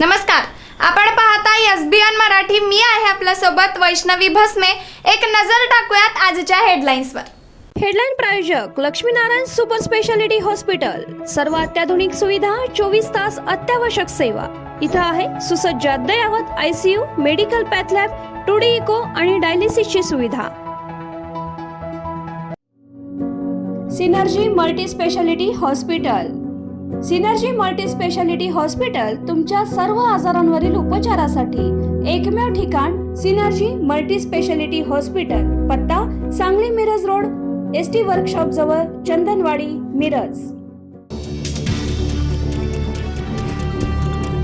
नमस्कार, आपण पाहताय एसबीएन मराठी. मी आहे आपल्या सोबत वैष्णवी भस्मे. एक नजर टाकूयात आजच्या हेडलाईन्सवर. हेडलाईन प्रायोजक लक्ष्मीनारायण सुपर स्पेशालिटी हॉस्पिटल. सर्व अत्याधुनिक सुविधा, 24 तास अत्यावश्यक सेवा. इथं आहे सुसज्ज अद्ययावत ICU, medical path lab, 2D echo आणि डायलिसिसची सुविधा. Synergy multi speciality hospital. Synergy multi speciality hospital तुमच्या सर्व आजारांवरील उपचारासाठी एकमेव ठिकाण. Synergy multi speciality hospital. पत्ता Sangli Miraj road, ST workshop जवळ, चंदनवाडी, मिरज.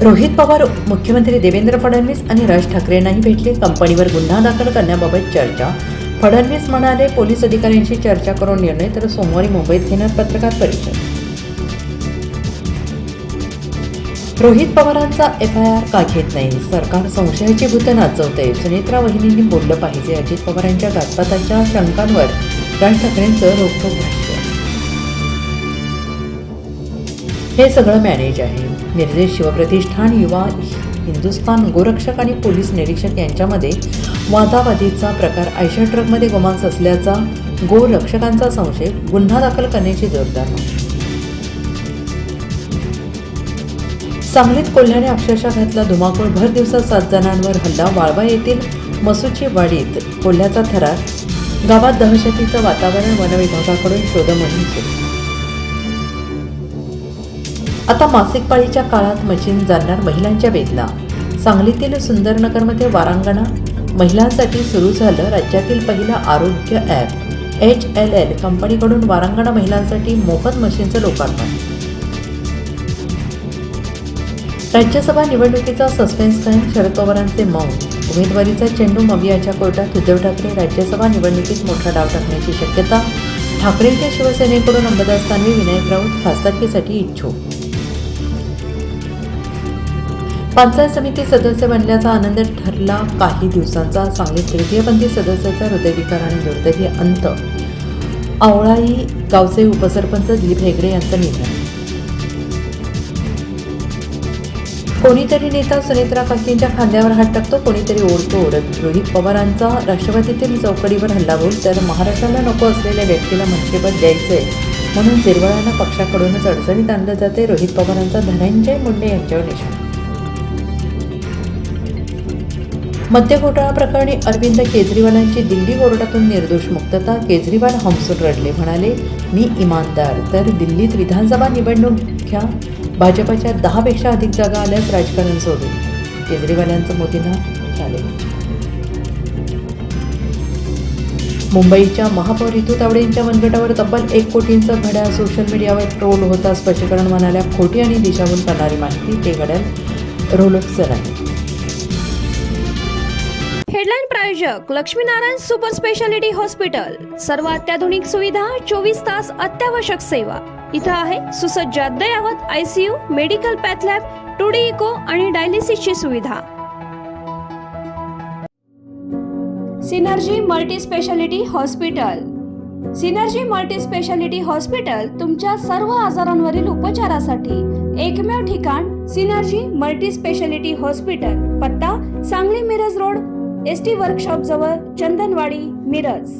रोहित पवार मुख्यमंत्री देवेंद्र फडणवीस आणि राज ठाकरेंनाही भेटले. कंपनीवर गुन्हा दाखल करण्याबाबत चर्चा. फडणवीस म्हणाले, पोलीस अधिकाऱ्यांशी चर्चा करून निर्णय. तर सोमवारी मुंबईत घेणार पत्रकार परिषद. रोहित पवारांचा FIR का घेत नाही? सरकार संशयाची भूत नाचवते. सुनेत्रा वहिनींनी बोललं पाहिजे. अजित पवारांच्या घातपाताच्या शंकांवर राज ठाकरेंचं रोखठोक भाष्य. हे सगळं मॅनेज आहे. निर्देश शिवप्रतिष्ठान, युवा हिंदुस्थान, गोरक्षक आणि पोलीस निरीक्षक यांच्यामध्ये वादावादीचा प्रकार. आयशर ट्रकमध्ये गोमांस असल्याचा गोरक्षकांचा संशय. गुन्हा दाखल करण्याची जोरदार मागणी. सांगलीत कोल्ह्याने अक्षरशः घातला धुमाकूळ. भर दिवसात 7 जणांवर हल्ला. वाळवा येथील मसूची वाडीत कोल्ह्याचा थरार. गावात दहशतीचं वातावरण. वन विभागाकडून शोधमोहीम सुरू. आता मासिक पाळीच्या काळात मशीन जाणणार महिलांच्या वेदना. सांगलीतील सुंदरनगरमध्ये वारांगणा महिलांसाठी सुरू झालं राज्यातील पहिलं आरोग्य ॲप. HLL कंपनीकडून वारांगणा महिलांसाठी मोफत मशीनचं लोकार्पण. राज्यसभा निवडणुकीचा सस्पेन्स कायम. शरद पवारांचे मौन. उमेदवारीचा चेंडू मवियाच्या कोर्टात. उद्धव ठाकरे राज्यसभा निवडणुकीत मोठा डाव टाकण्याची शक्यता. ठाकरेंच्या शिवसेनेकडून अंबादास दानवे, विनायक राऊत खासदारकीसाठी इच्छुक. पंचायत समिती सदस्य बनल्याचा आनंद ठरला काही दिवसांचा. सांगलीत तृतीयपंथी सदस्याचा हृदयविकाराने दुर्दैवी अंत. आवळाई गावचे उपसरपंच दिलीप हेगडे यांचं निधन. कोणीतरी नेता सुनेत्रा काकींच्या खांद्यावर हात टाकतो, कोणीतरी ओढतो ओढत. रोहित पवारांचा राष्ट्रवादीतील चौकडीवर हल्लाबोल. तर महाराष्ट्राला नको असलेल्या व्यक्तीला मंत्रिपद द्यायचंय म्हणून जिरवळ्यांना पक्षाकडूनच अडचणीत आणलं जाते. रोहित पवारांचा धनंजय मुंडे यांच्यावर निशाणा. मद्य घोटाळा प्रकरणी अरविंद केजरीवालांची दिल्ली कोर्टातून निर्दोष मुक्तता. केजरीवाल हमसून रडले, म्हणाले मी इमानदार. तर दिल्लीत विधानसभा निवडणूक घ्या, भाजपच्या 10 पेक्षा अधिक जागा आल्यास राजकारण सोडू. केजरीवालांचं मोदींना चॅलेंज. मुंबईच्या महापौर ऋतू तावडेंच्या मनगटावर तब्बल 1 कोटींचा घड्याळ. सोशल मीडियावर ट्रोल होता. स्पष्टीकरण म्हणाल्या, खोटी आणि दिशाभूल करणारी माहिती. ते घड्याळ रोलेक्सचं नाही. हेडलाईन प्रायोजक लक्ष्मीनारायण सुपर स्पेशालिटी हॉस्पिटल. सर्व अत्याधुनिक सुविधा, 24 तास अत्यावश्यक सेवा. इथं आहे सुसज्ज अद्ययावत ICU, medical path lab, 2D echo आणि डायलिसिसची सुविधा. Synergy multi speciality hospital. Synergy multi speciality hospital तुमच्या सर्व आजारांवरील उपचारासाठी एकमेव ठिकाण. Synergy multi speciality hospital. पत्ता Sangli Miraj road, ST workshop जवळ, चंदनवाडी, मिरज.